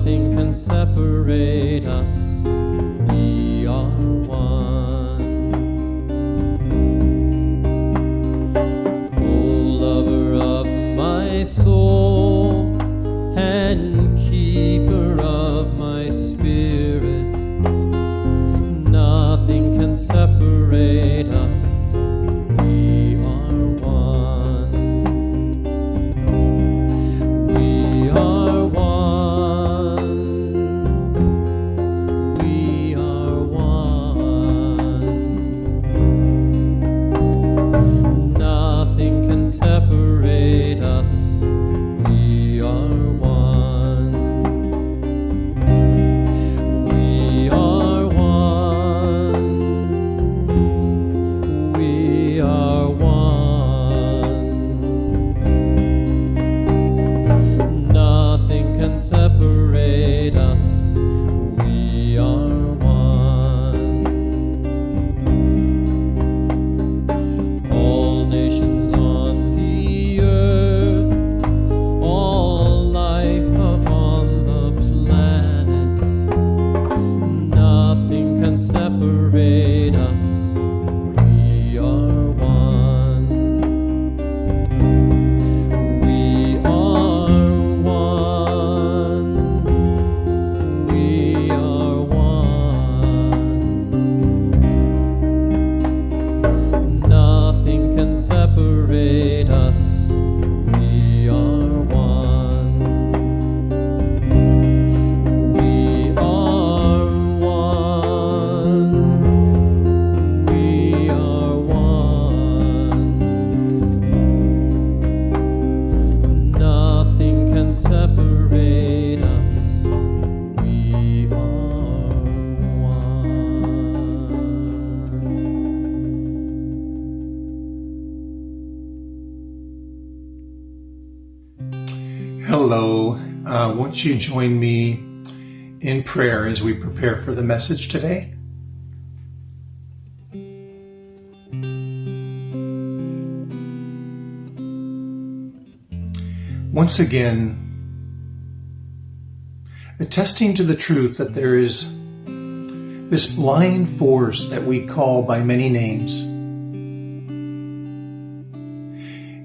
Nothing can separate us. We are one. Oh, lover of my soul and keeper of my spirit, nothing can separate us. We are one. We are one. We are one. Nothing can separate us. We are one. We are one. We are one. Nothing can separate us. We are one. All nations on the earth, all life upon the planet, nothing can separate us. We are one. We are one. We are one. Nothing can separate us. We are one. We are one. We are one. Nothing can separate us. We are one. Hello. Won't you join me in prayer as we prepare for the message today? Once again, attesting to the truth that there is this blind force that we call by many names.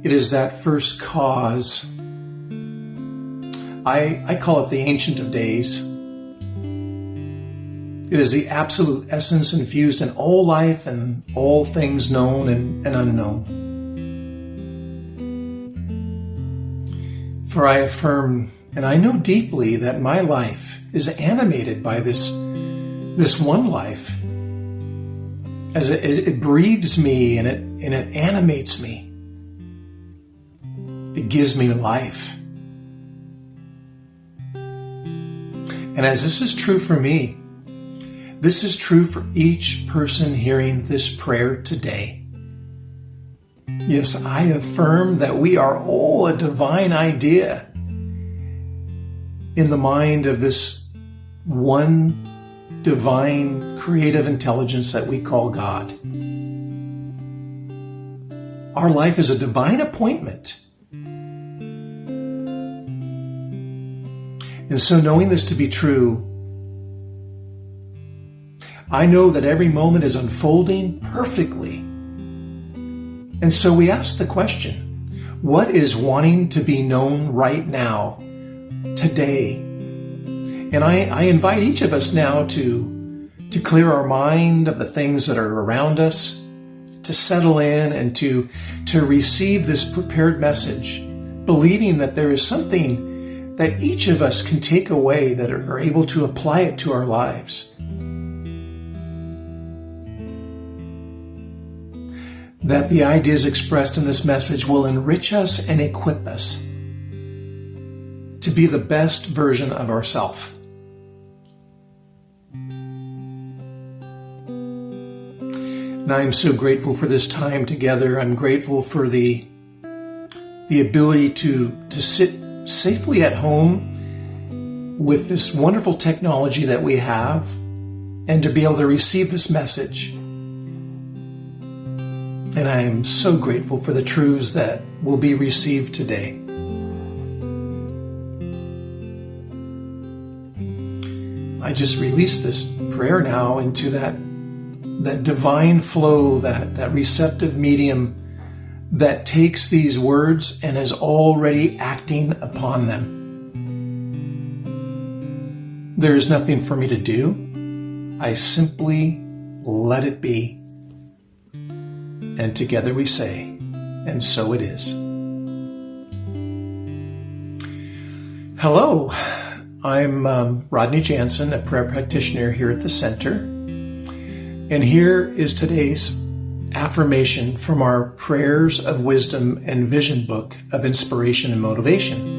It is that first cause. I call it the Ancient of Days. It is the absolute essence infused in all life and all things known and unknown. For I affirm, and I know deeply, that my life is animated by this one life, as it breathes me and it animates me. It gives me life. And as this is true for me, this is true for each person hearing this prayer today. Yes, I affirm that we are all a divine idea in the mind of this one divine creative intelligence that we call God. Our life is a divine appointment. And so, knowing this to be true, I know that every moment is unfolding perfectly. And so we ask the question, what is wanting to be known right now, today? And I invite each of us now to clear our mind of the things that are around us, to settle in and to receive this prepared message, believing that there is something that each of us can take away that are able to apply it to our lives. That the ideas expressed in this message will enrich us and equip us to be the best version of ourselves. And I am so grateful for this time together. I'm grateful for the ability to sit safely at home with this wonderful technology that we have and to be able to receive this message. And I am so grateful for the truths that will be received today. I just release this prayer now into that divine flow, that receptive medium that takes these words and is already acting upon them. There is nothing for me to do. I simply let it be. And together we say, and so it is. Hello, I'm Rodney Jansen, a prayer practitioner here at the center. And here is today's affirmation from our Prayers of Wisdom and Vision book of inspiration and motivation.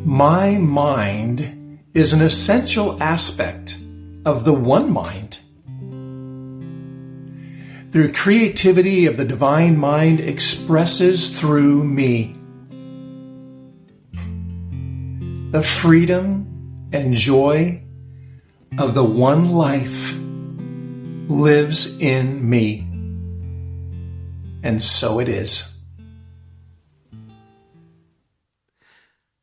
My mind is an essential aspect of the one mind. The creativity of the divine mind expresses through me. The freedom and joy of the one life lives in me. And so it is.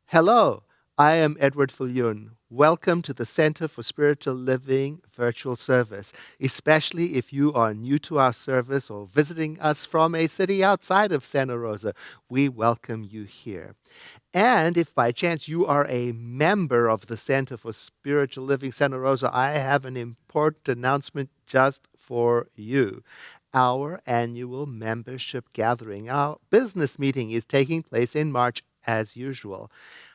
Hello, I am Edward Viljoen. Welcome to the Center for Spiritual Living virtual service, especially if you are new to our service or visiting us from a city outside of Santa Rosa. We welcome you here. And if by chance you are a member of the Center for Spiritual Living Santa Rosa, I have an important announcement just for you. Our annual membership gathering, our business meeting, is taking place in March as usual.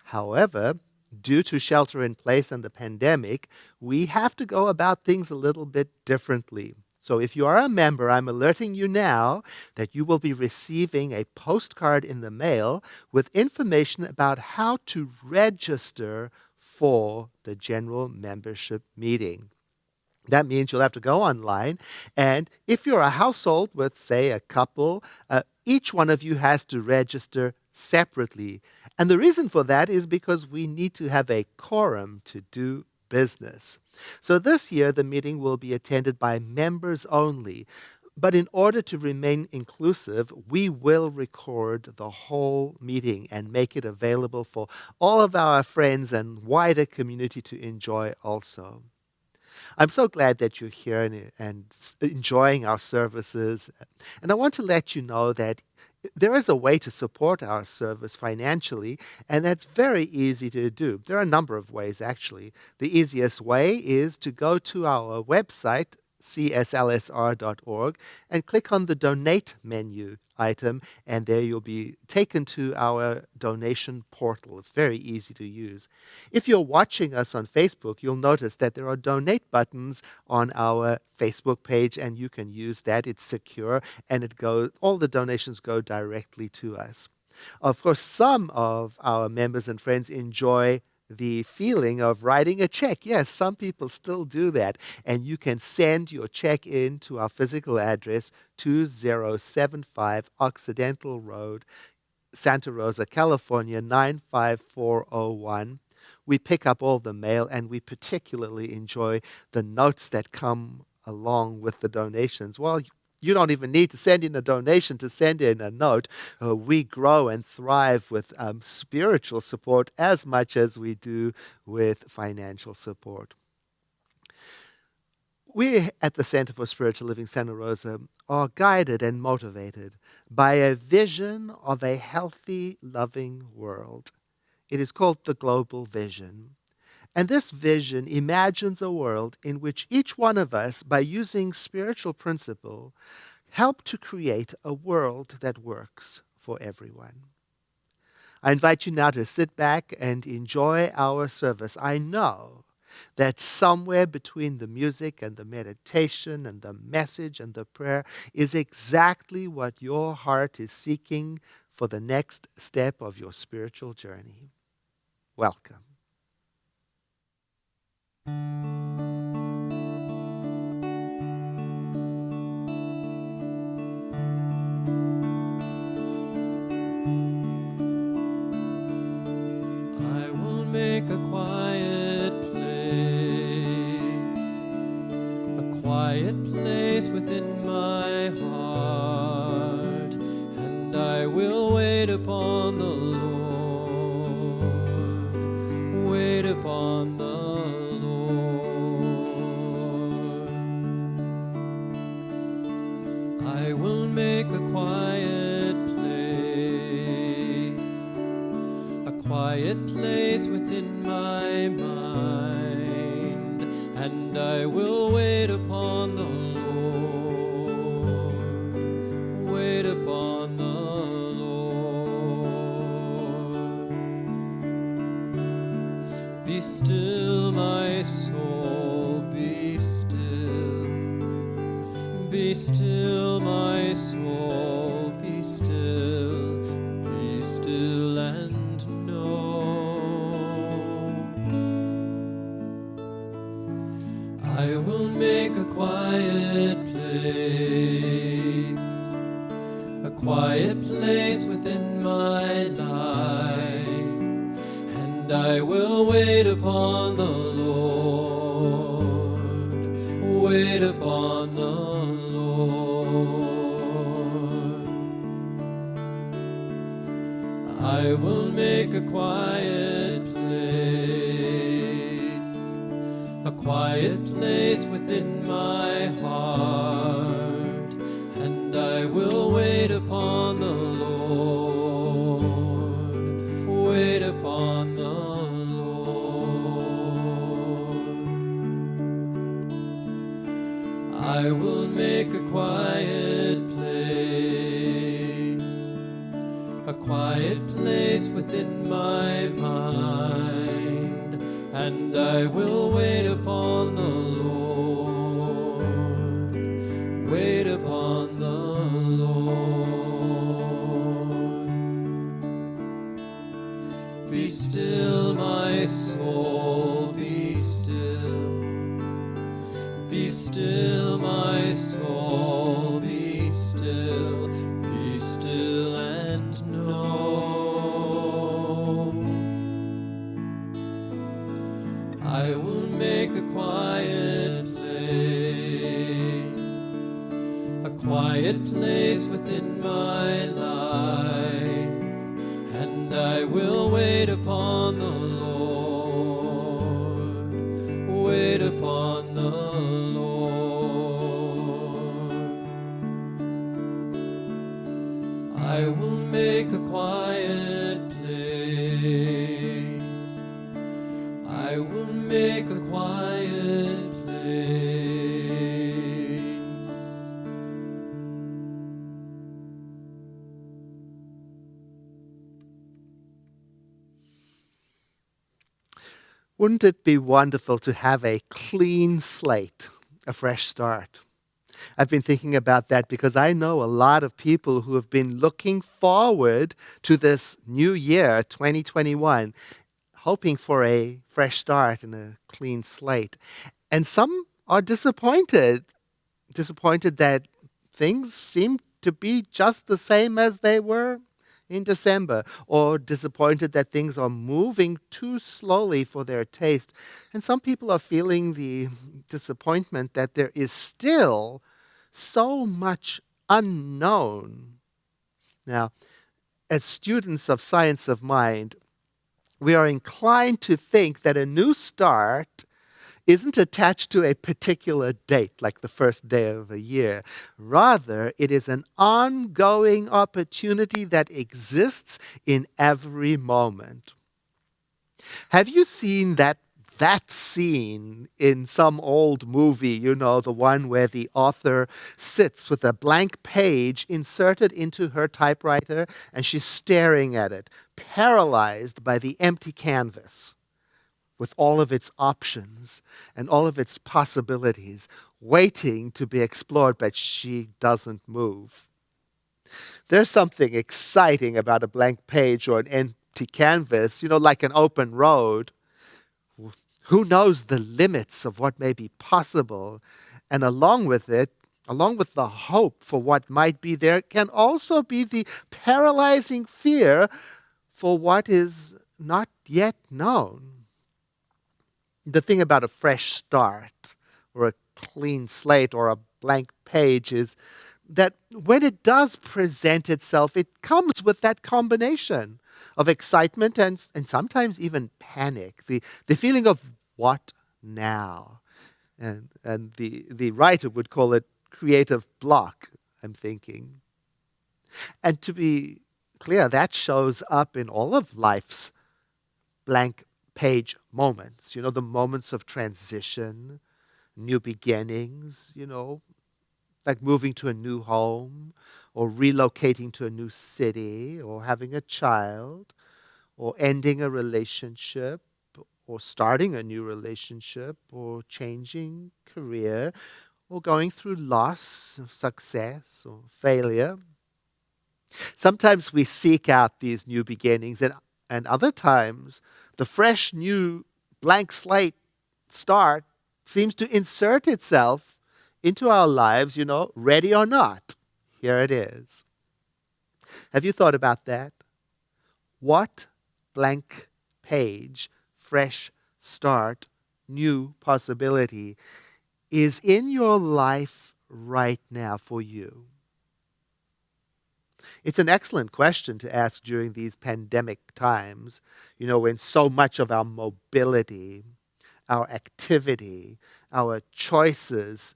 However, due to shelter in place and the pandemic, we have to go about things a little bit differently. So if you are a member, I'm alerting you now that you will be receiving a postcard in the mail with information about how to register for the general membership meeting. That means you'll have to go online, and if you're a household with, say, a couple, each one of you has to register separately. And the reason for that is because we need to have a quorum to do business. So this year, the meeting will be attended by members only. But in order to remain inclusive, we will record the whole meeting and make it available for all of our friends and wider community to enjoy also. I'm so glad that you're here and enjoying our services. And I want to let you know that there is a way to support our service financially, and that's very easy to do. There are a number of ways, actually. The easiest way is to go to our website, CSLSR.org, and click on the Donate menu item, and there you'll be taken to our donation portal. It's very easy to use. If you're watching us on Facebook, you'll notice that there are donate buttons on our Facebook page, and you can use that. It's secure, and all the donations go directly to us. Of course, some of our members and friends enjoy the feeling of writing a check. Yes, some people still do that. And you can send your check in to our physical address, 2075 Occidental Road, Santa Rosa, California, 95401. We pick up all the mail, and we particularly enjoy the notes that come along with the donations. Well, you don't even need to send in a donation to send in a note. We grow and thrive with spiritual support as much as we do with financial support. We at the Center for Spiritual Living Santa Rosa are guided and motivated by a vision of a healthy, loving world. It is called the Global Vision. And this vision imagines a world in which each one of us, by using spiritual principle, help to create a world that works for everyone. I invite you now to sit back and enjoy our service. I know that somewhere between the music and the meditation and the message and the prayer is exactly what your heart is seeking for the next step of your spiritual journey. Welcome. I will make a quiet place within my heart, and I will wait upon the Lord, wait upon upon the Lord. I will make a quiet place within my mind, and I will wait upon the Lord, wait upon the Lord. Be still, my soul, be still. Be still, my soul, be still. Be still and know. I will make a quiet place within my life, and I will wait upon the Lord, wait upon the Lord. I will make a quiet place within my heart, and I will wait upon the Lord, wait upon the Lord. I will make a quiet place within my mind, and I will wait upon the Lord, wait upon the Lord. Be still, my soul, be still. Be still, my soul, be still. Be still and know. I will make a quiet place within my life, and I will wait upon the Lord, wait upon the Lord. I will make a quiet place. I will make a quiet place. Wouldn't it be wonderful to have a clean slate, a fresh start? I've been thinking about that because I know a lot of people who have been looking forward to this new year, 2021, hoping for a fresh start and a clean slate. And some are disappointed that things seem to be just the same as they were in December, or disappointed that things are moving too slowly for their taste. And some people are feeling the disappointment that there is still so much unknown. Now, as students of science of mind, we are inclined to think that a new start isn't attached to a particular date, like the first day of a year. Rather, it is an ongoing opportunity that exists in every moment. Have you seen that scene in some old movie, you know, the one where the author sits with a blank page inserted into her typewriter and she's staring at it, paralyzed by the empty canvas, with all of its options and all of its possibilities waiting to be explored, but she doesn't move? There's something exciting about a blank page or an empty canvas, you know, like an open road. Who knows the limits of what may be possible? And along with it, along with the hope for what might be there, can also be the paralyzing fear for what is not yet known. The thing about a fresh start or a clean slate or a blank page is that when it does present itself, it comes with that combination of excitement and sometimes even panic, the feeling of what now? And the writer would call it creative block, I'm thinking. And to be clear, that shows up in all of life's blank page moments, the moments of transition, new beginnings, like moving to a new home or relocating to a new city or having a child or ending a relationship or starting a new relationship or changing career or going through loss, success or failure. Sometimes we seek out these new beginnings, and other times the fresh new blank slate start seems to insert itself into our lives, ready or not. Here it is. Have you thought about that? What blank page, fresh start, new possibility is in your life right now for you? It's an excellent question to ask during these pandemic times, when so much of our mobility, our activity, our choices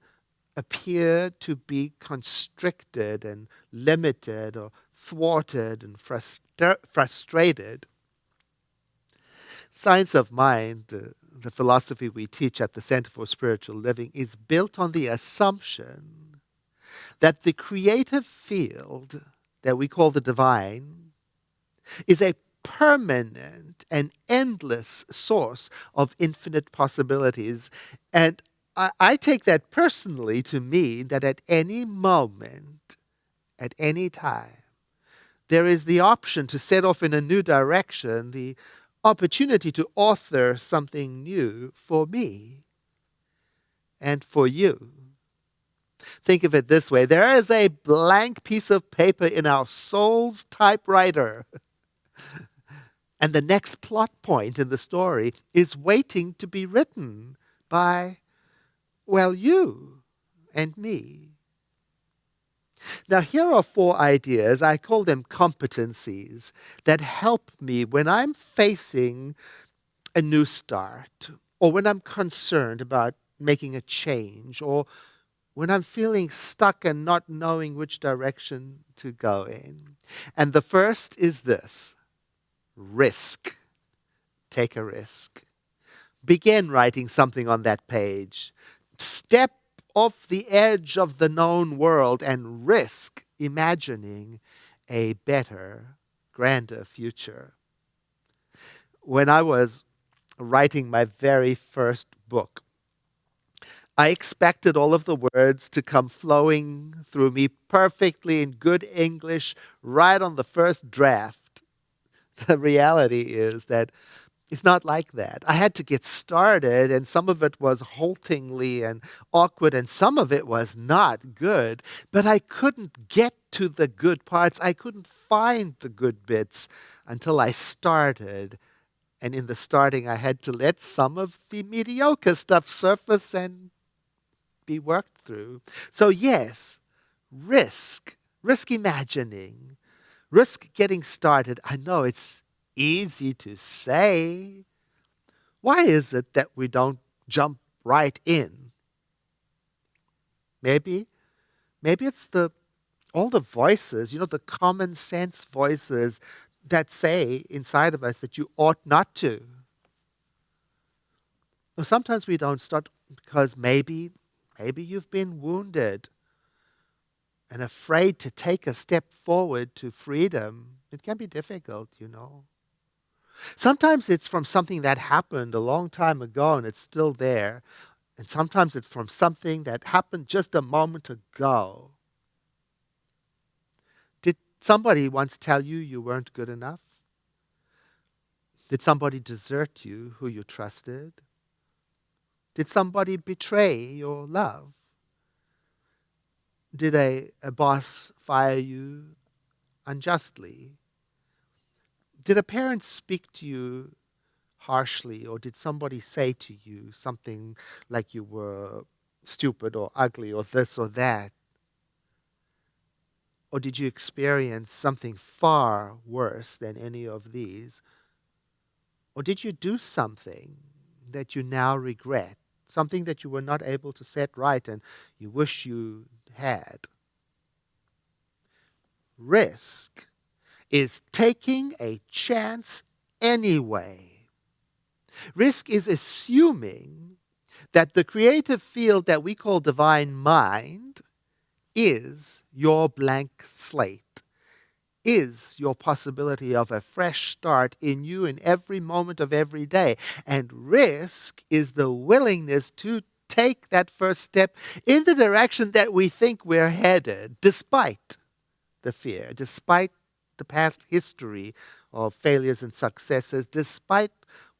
appear to be constricted and limited or thwarted and frustrated. Science of Mind, the philosophy we teach at the Center for Spiritual Living, is built on the assumption that the creative field that we call the divine is a permanent and endless source of infinite possibilities. And I take that personally to mean that at any moment, at any time, there is the option to set off in a new direction, the opportunity to author something new for me and for you. Think of it this way. There is a blank piece of paper in our soul's typewriter. And the next plot point in the story is waiting to be written by, well, you and me. Now, here are 4 ideas, I call them competencies, that help me when I'm facing a new start, or when I'm concerned about making a change, or when I'm feeling stuck and not knowing which direction to go in. And the first is this: risk. Take a risk. Begin writing something on that page. Step off the edge of the known world and risk imagining a better, grander future. When I was writing my very first book, I expected all of the words to come flowing through me perfectly in good English right on the first draft. The reality is that it's not like that. I had to get started, and some of it was haltingly and awkward, and some of it was not good. But I couldn't get to the good parts. I couldn't find the good bits until I started. And in the starting, I had to let some of the mediocre stuff surface and be worked through. So yes, risk imagining, risk getting started. I know it's easy to say. Why is it that we don't jump right in? Maybe it's all the voices, the common sense voices that say inside of us that you ought not to. Or sometimes we don't start because maybe you've been wounded and afraid to take a step forward to freedom. It can be difficult. Sometimes it's from something that happened a long time ago and it's still there. And sometimes it's from something that happened just a moment ago. Did somebody once tell you you weren't good enough? Did somebody desert you who you trusted? Did somebody betray your love? Did a boss fire you unjustly? Did a parent speak to you harshly, or did somebody say to you something like you were stupid or ugly or this or that? Or did you experience something far worse than any of these? Or did you do something that you now regret? Something that you were not able to set right and you wish you had? Risk is taking a chance anyway. Risk is assuming that the creative field that we call divine mind is your blank slate, is your possibility of a fresh start in you in every moment of every day. And risk is the willingness to take that first step in the direction that we think we're headed, despite the fear, despite the past history of failures and successes, despite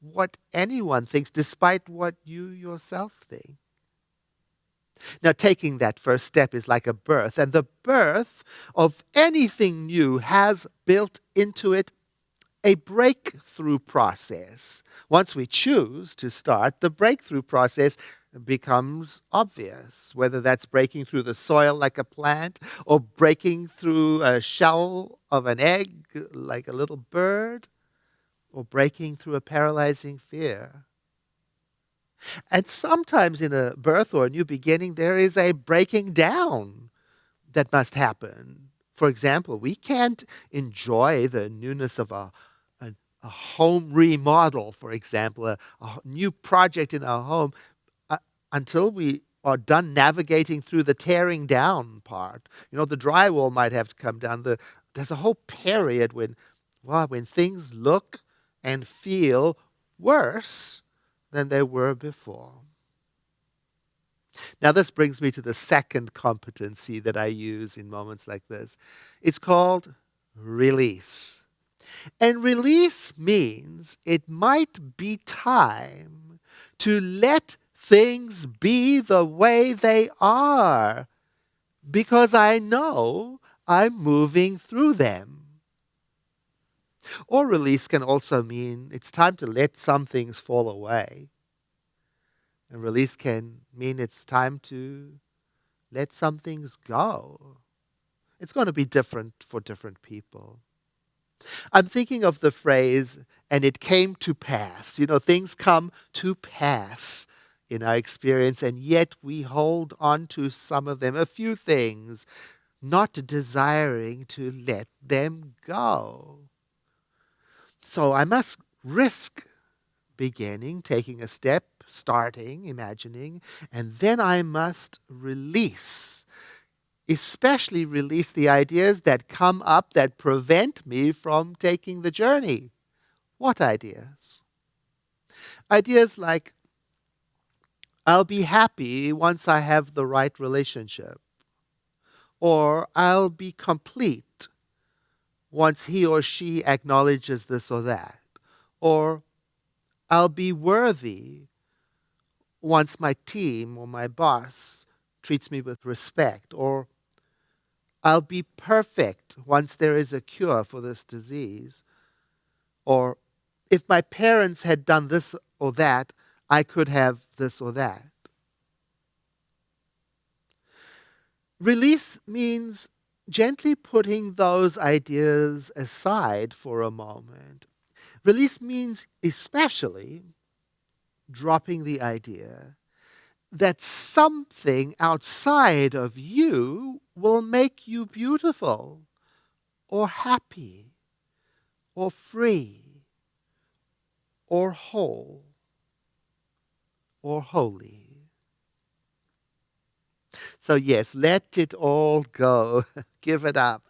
what anyone thinks, despite what you yourself think. Now, taking that first step is like a birth, and the birth of anything new has built into it a breakthrough process. Once we choose to start, the breakthrough process becomes obvious, whether that's breaking through the soil like a plant or breaking through a shell of an egg like a little bird or breaking through a paralyzing fear. And sometimes in a birth or a new beginning, there is a breaking down that must happen. For example, we can't enjoy the newness of a home remodel, for example, a new project in our home, until we are done navigating through the tearing down part. The drywall might have to come down. There's a whole period when things look and feel worse than they were before. Now, this brings me to the second competency that I use in moments like this. It's called release. And release means it might be time to let things be the way they are, because I know I'm moving through them. Or release can also mean it's time to let some things fall away. And release can mean it's time to let some things go. It's going to be different for different people. I'm thinking of the phrase, and it came to pass. Things come to pass in our experience, and yet we hold on to some of them, a few things, not desiring to let them go. So I must risk beginning, taking a step, starting, imagining, and then I must release. Especially release the ideas that come up that prevent me from taking the journey. What ideas? Ideas like, I'll be happy once I have the right relationship. Or I'll be complete once he or she acknowledges this or that. Or I'll be worthy once my team or my boss treats me with respect. Or I'll be perfect once there is a cure for this disease. Or if my parents had done this or that, I could have this or that. Release means gently putting those ideas aside for a moment. Release means especially dropping the idea that something outside of you will make you beautiful or happy or free or whole or holy. So yes, let it all go. Give it up.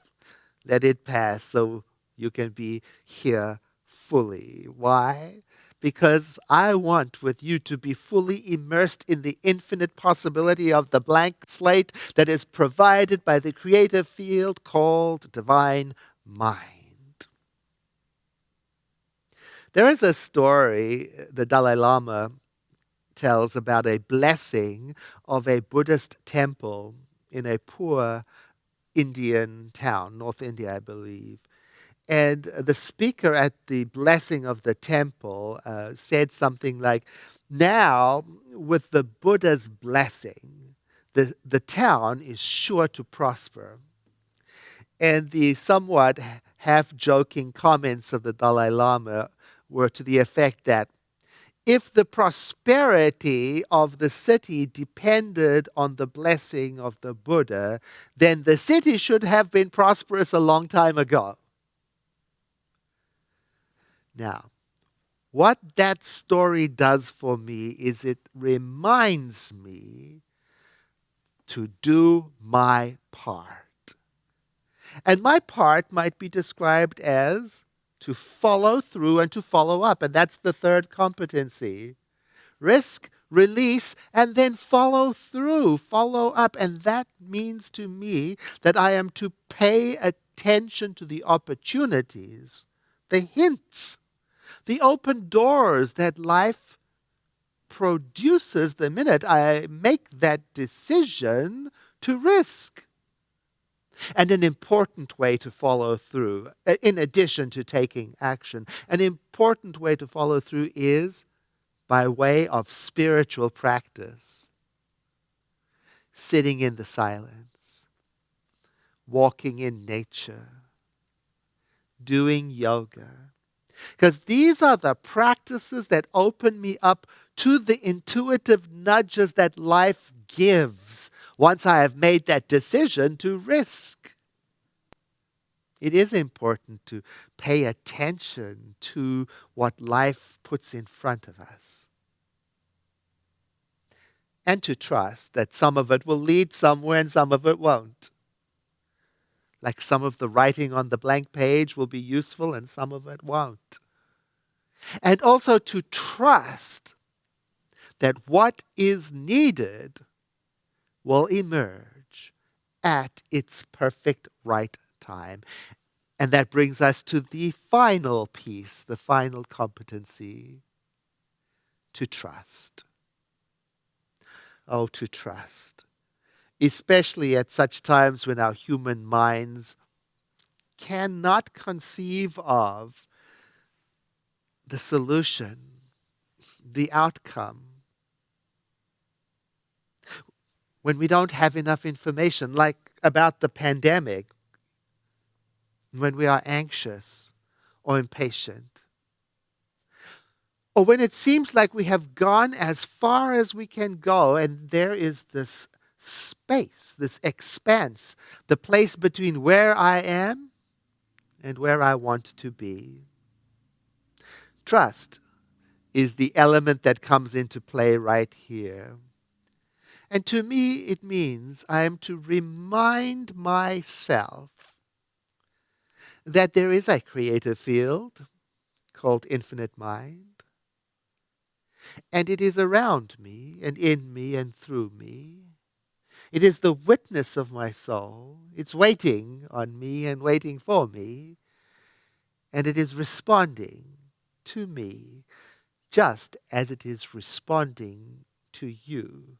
Let it pass so you can be here fully. Why? Because I want with you to be fully immersed in the infinite possibility of the blank slate that is provided by the creative field called divine mind. There is a story the Dalai Lama tells about a blessing of a Buddhist temple in a poor Indian town, North India, I believe. And the speaker at the blessing of the temple said something like, now, with the Buddha's blessing, the town is sure to prosper. And the somewhat half-joking comments of the Dalai Lama were to the effect that if the prosperity of the city depended on the blessing of the Buddha, then the city should have been prosperous a long time ago. Now, what that story does for me is it reminds me to do my part. And my part might be described as to follow through and to follow up. And that's the third competency. Risk, release, and then follow through, follow up. And that means to me that I am to pay attention to the opportunities, the hints, the open doors that life produces the minute I make that decision to risk. And an important way to follow through, in addition to taking action, an important way to follow through is by way of spiritual practice. Sitting in the silence, walking in nature, doing yoga. Because these are the practices that open me up to the intuitive nudges that life gives once I have made that decision to risk. It is important to pay attention to what life puts in front of us. And to trust that some of it will lead somewhere and some of it won't. Like some of the writing on the blank page will be useful and some of it won't. And also to trust that what is needed will emerge at its perfect right time. And that brings us to the final piece, the final competency, to trust. Oh, to trust. Especially at such times when our human minds cannot conceive of the solution, the outcome. When we don't have enough information, like about the pandemic, when we are anxious or impatient, or when it seems like we have gone as far as we can go and there is this space, this expanse, the place between where I am and where I want to be. Trust is the element that comes into play right here. And to me, it means I am to remind myself that there is a creative field called infinite mind, and it is around me and in me and through me. It is the witness of my soul. It's waiting on me and waiting for me, and it is responding to me just as it is responding to you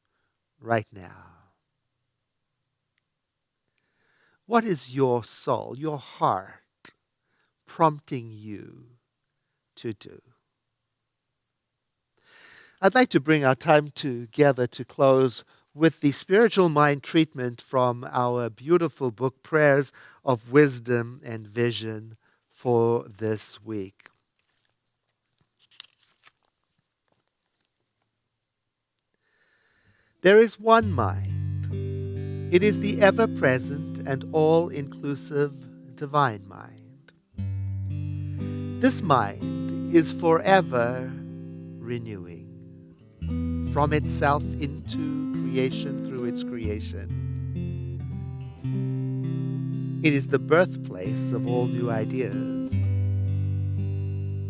right now. What is your soul, your heart, prompting you to do? I'd like to bring our time together to close with the spiritual mind treatment from our beautiful book, Prayers of Wisdom and Vision, for this week. There is one mind. It is the ever-present and all-inclusive divine mind. This mind is forever renewing from itself into creation through its creation. It is the birthplace of all new ideas.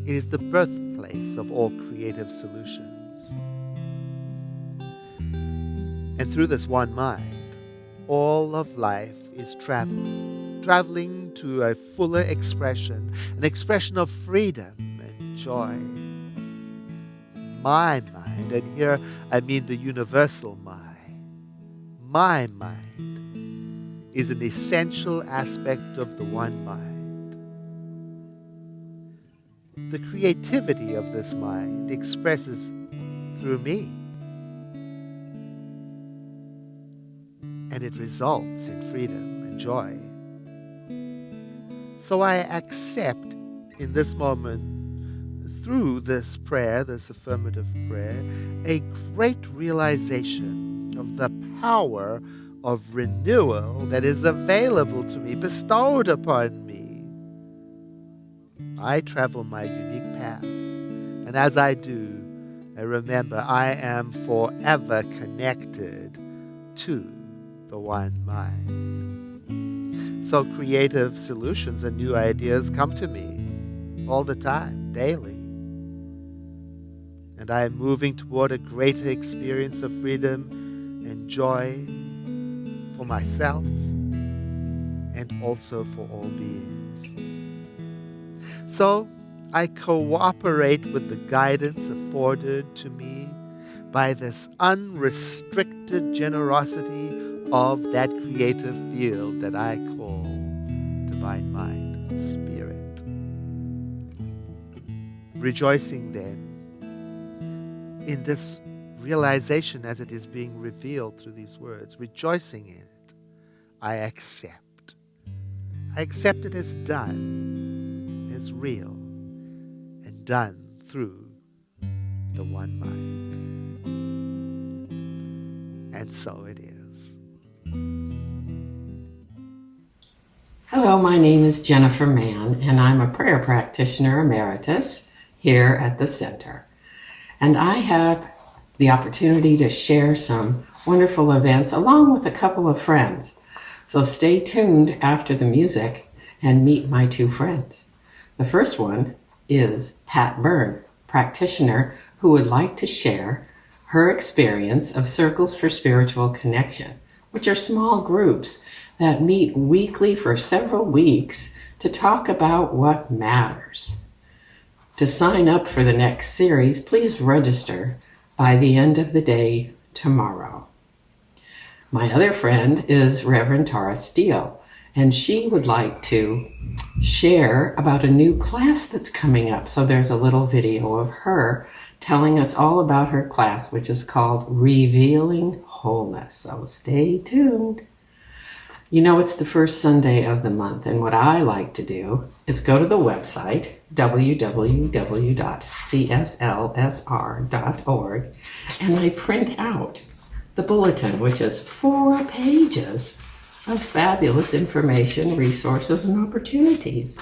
It is the birthplace of all creative solutions. And through this one mind, all of life is traveling to a fuller expression, an expression of freedom and joy. My mind, and here I mean the universal mind, my mind is an essential aspect of the one mind. The creativity of this mind expresses through me, and it results in freedom and joy. So I accept in this moment, through this prayer, this affirmative prayer, a great realization of the power of renewal that is available to me, bestowed upon me. I travel my unique path, and as I do, I remember I am forever connected to the one mind. So creative solutions and new ideas come to me all the time, daily. And I am moving toward a greater experience of freedom and joy for myself and also for all beings. So I cooperate with the guidance afforded to me by this unrestricted generosity of that creative field that I call divine mind, spirit. Rejoicing then in this realization as it is being revealed through these words, rejoicing in it, I accept. I accept it as done, as real, and done through the one mind. And so it is. Hello, my name is Jennifer Mann, and I'm a prayer practitioner emeritus here at the center. And I have the opportunity to share some wonderful events along with a couple of friends. So stay tuned after the music and meet my two friends. The first one is Pat Byrne, practitioner who would like to share her experience of Circles for Spiritual Connection, which are small groups that meet weekly for several weeks to talk about what matters. To sign up for the next series, please register by the end of the day tomorrow. My other friend is Reverend Tara Steele, and she would like to share about a new class that's coming up. So there's a little video of her telling us all about her class, which is called Revealing Wholeness. So stay tuned. You know, it's the first Sunday of the month, and what I like to do is go to the website, www.cslsr.org, and I print out the bulletin, which is 4 pages of fabulous information, resources, and opportunities.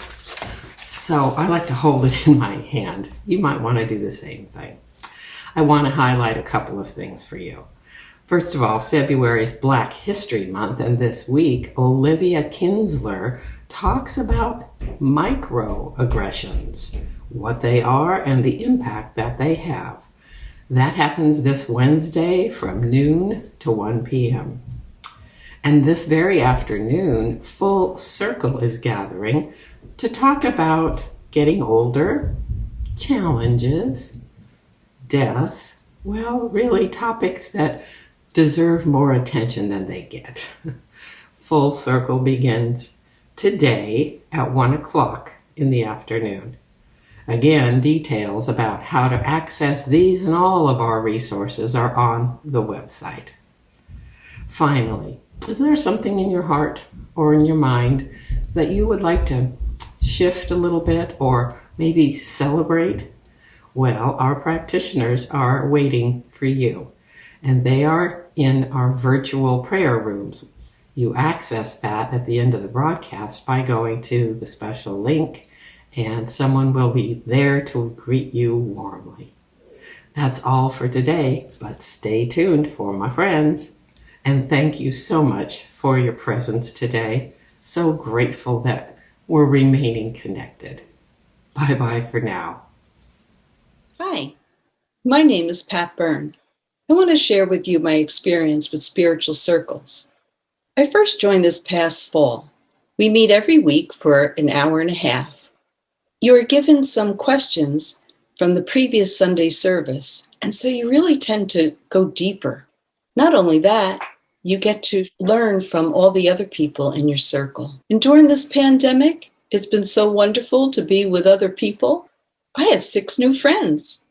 So I like to hold it in my hand. You might want to do the same thing. I want to highlight a couple of things for you. First of all, February is Black History Month, and this week, Olivia Kinsler talks about microaggressions, what they are and the impact that they have. That happens this Wednesday from noon to 1 p.m. And this very afternoon, Full Circle is gathering to talk about getting older, challenges, death, well, really topics that deserve more attention than they get. Full Circle begins today at 1 o'clock in the afternoon. Again, details about how to access these and all of our resources are on the website. Finally, is there something in your heart or in your mind that you would like to shift a little bit or maybe celebrate? Well, our practitioners are waiting for you, and they are in our virtual prayer rooms. You access that at the end of the broadcast by going to the special link, and someone will be there to greet you warmly. That's all for today, but stay tuned for my friends. And thank you so much for your presence today. So grateful that we're remaining connected. Bye-bye for now. Hi, my name is Pat Byrne. I want to share with you my experience with spiritual circles. I first joined this past fall. We meet every week for an hour and a half. You are given some questions from the previous Sunday service, and so you really tend to go deeper. Not only that, you get to learn from all the other people in your circle. And during this pandemic, it's been so wonderful to be with other people. I have 6 new friends.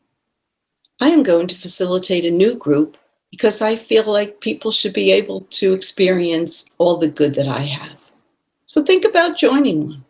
I am going to facilitate a new group because I feel like people should be able to experience all the good that I have. So think about joining one.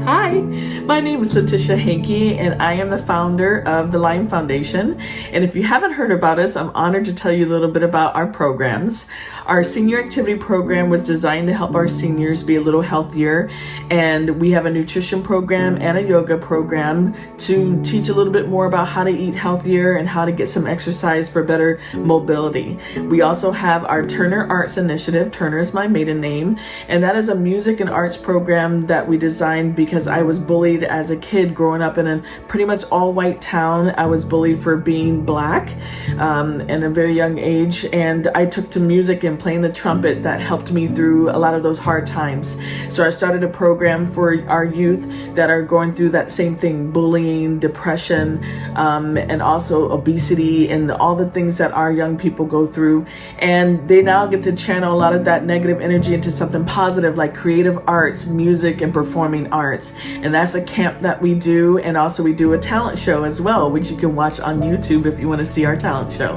Hi, my name is Letitia Hankey, and I am the founder of the Lime Foundation. And if you haven't heard about us, I'm honored to tell you a little bit about our programs. Our senior activity program was designed to help our seniors be a little healthier, and we have a nutrition program and a yoga program to teach a little bit more about how to eat healthier and how to get some exercise for better mobility. We also have our Turner Arts Initiative. Turner is my maiden name, and that is a music and arts program that we designed because I was bullied as a kid growing up in a pretty much all-white town. I was bullied for being black at a very young age, and I took to music and playing the trumpet that helped me through a lot of those hard times. So I started a program for our youth that are going through that same thing, bullying, depression, and also obesity and all the things that our young people go through. And they now get to channel a lot of that negative energy into something positive like creative arts, music, and performing arts. And that's a camp that we do. And also we do a talent show as well, which you can watch on YouTube if you want to see our talent show.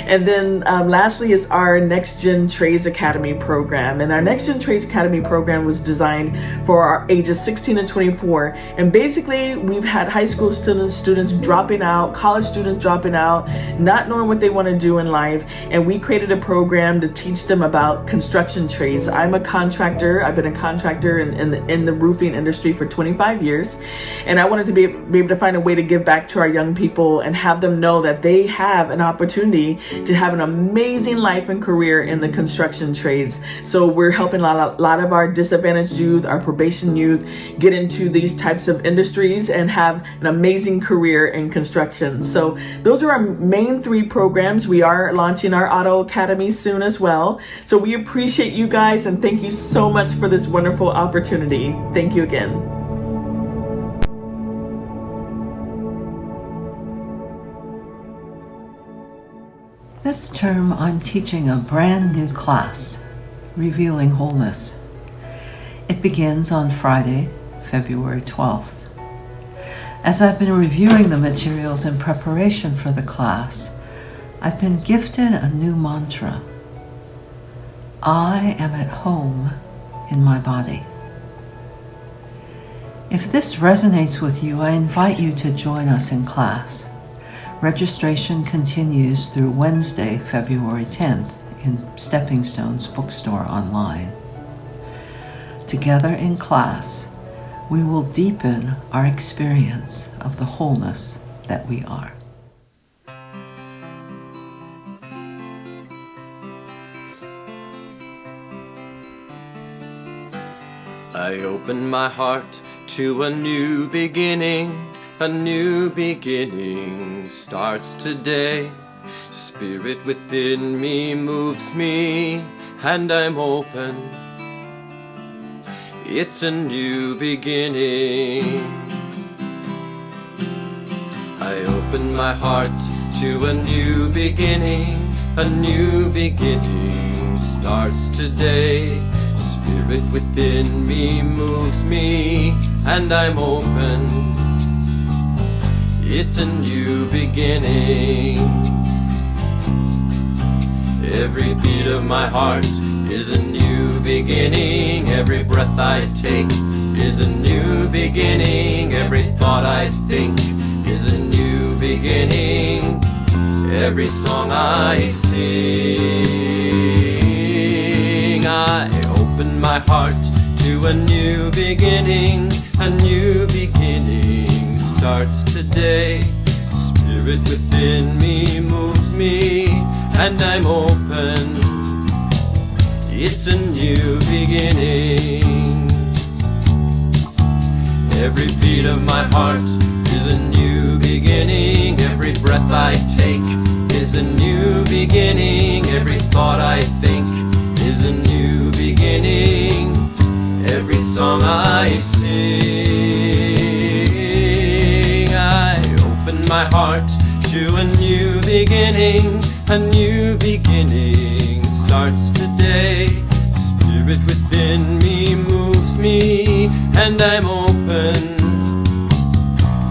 And then lastly is our Next Gen Trades Academy program. And our Next Gen Trades Academy program was designed for our ages 16 and 24. And basically we've had high school students dropping out, college students dropping out, not knowing what they want to do in life. And we created a program to teach them about construction trades. I'm a contractor. I've been a contractor in the roofing industry for 25 years. And I wanted to be able to find a way to give back to our young people and have them know that they have an opportunity to have an amazing life and career in the construction trades. So we're helping a lot of our disadvantaged youth, our probation youth, get into these types of industries and have an amazing career in construction. So those are our main three programs. We are launching our Auto Academy soon as well. So we appreciate you guys and thank you so much for this wonderful opportunity. Thank you again. This term, I'm teaching a brand new class, Revealing Wholeness. It begins on Friday, February 12th. As I've been reviewing the materials in preparation for the class, I've been gifted a new mantra. I am at home in my body. If this resonates with you, I invite you to join us in class. Registration continues through Wednesday, February 10th in Stepping Stones bookstore online. Together in class, we will deepen our experience of the wholeness that we are. I open my heart to a new beginning. A new beginning starts today. Spirit within me moves me, and I'm open. It's a new beginning. I open my heart to a new beginning. A new beginning starts today. Spirit within me moves me, and I'm open. It's a new beginning. Every beat of my heart is a new beginning. Every breath I take is a new beginning. Every thought I think is a new beginning. Every song I sing, I open my heart to a new beginning. A new beginning starts today. Spirit within me moves me, and I'm open. It's a new beginning. Every beat of my heart is a new beginning. Every breath I take is a new beginning. Every thought I think is a new beginning. Every song I sing, I open my heart to a new beginning. A new beginning starts today. Spirit within me moves me, and I'm open.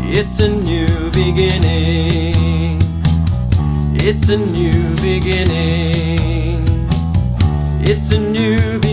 It's a new beginning. It's a new beginning. It's a new beginning.